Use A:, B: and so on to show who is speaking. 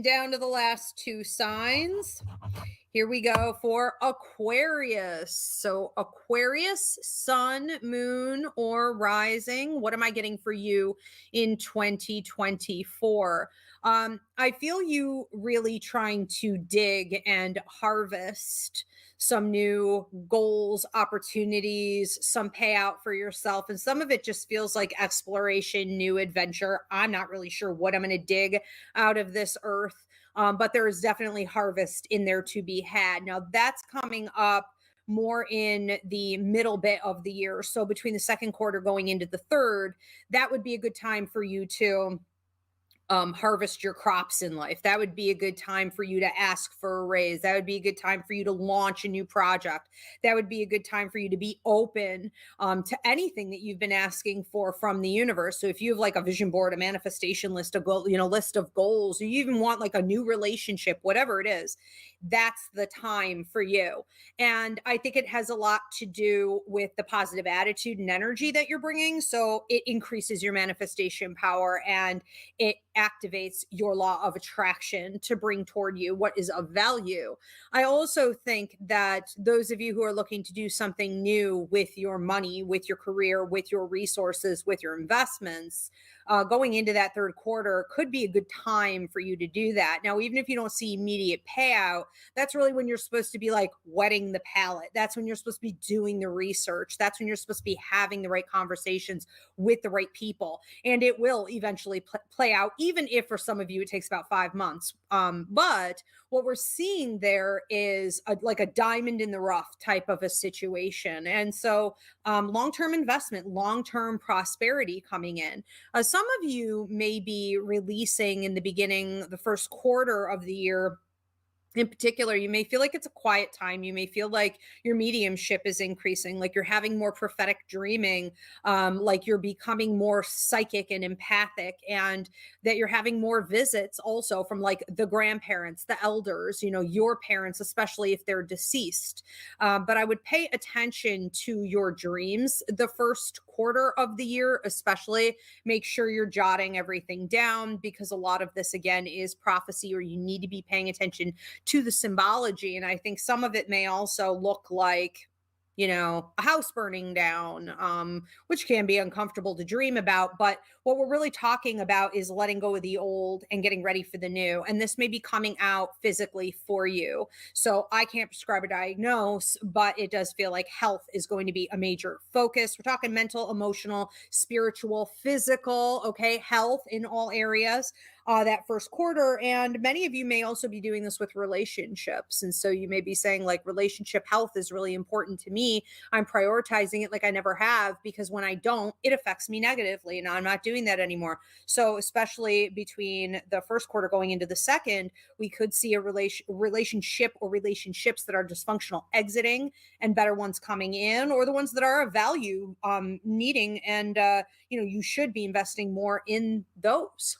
A: Getting down to the last two signs. Here we go for Aquarius. So, Aquarius, sun, moon, or rising. What am I getting for you in 2024? I feel you really trying to dig and harvest some new goals, opportunities, some payout for yourself. And some of it just feels like exploration, new adventure. I'm not really sure what I'm going to dig out of this earth, but there is definitely harvest in there to be had. Now, that's coming up more in the middle bit of the year. So, between the second quarter going into the third, that would be a good time for you to harvest your crops in life. That would be a good time for you to ask for a raise. That would be a good time for you to launch a new project. That would be a good time for you to be open to anything that you've been asking for from the universe. So if you have like a vision board, a manifestation list, a goal, list of goals, or you even want like a new relationship, whatever it is, that's the time for you. And I think it has a lot to do with the positive attitude and energy that you're bringing. So it increases your manifestation power, and it activates your law of attraction to bring toward you what is of value. I also think that those of you who are looking to do something new with your money, with your career, with your resources, with your investments, going into that third quarter could be a good time for you to do that. Now, even if you don't see immediate payout, that's really when you're supposed to be like wetting the palate. That's when you're supposed to be doing the research. That's when you're supposed to be having the right conversations with the right people. And it will eventually play out, even if for some of you it takes about 5 months. But what we're seeing there is like a diamond in the rough type of a situation. And so long-term investment, long-term prosperity coming in. Some of you may be releasing in the beginning, the first quarter of the year, in particular, you may feel like it's a quiet time. You may feel like your mediumship is increasing, like you're having more prophetic dreaming, like you're becoming more psychic and empathic, and that you're having more visits also from like the grandparents, the elders, your parents, especially if they're deceased. But I would pay attention to your dreams the first quarter of the year, especially. Make sure you're jotting everything down, because a lot of this, again, is prophecy, or you need to be paying attention to the symbology. And I think some of it may also look like, a house burning down, which can be uncomfortable to dream about. But what we're really talking about is letting go of the old and getting ready for the new. And this may be coming out physically for you. So I can't prescribe a diagnose, but it does feel like health is going to be a major focus. We're talking mental, emotional, spiritual, physical, okay, health in all areas. That first quarter. And many of you may also be doing this with relationships. And so you may be saying, like, relationship health is really important to me. I'm prioritizing it like I never have, because when I don't, it affects me negatively. And I'm not doing that anymore. So, especially between the first quarter going into the second, we could see a relationship or relationships that are dysfunctional exiting, and better ones coming in, or the ones that are of value needing. And, you should be investing more in those.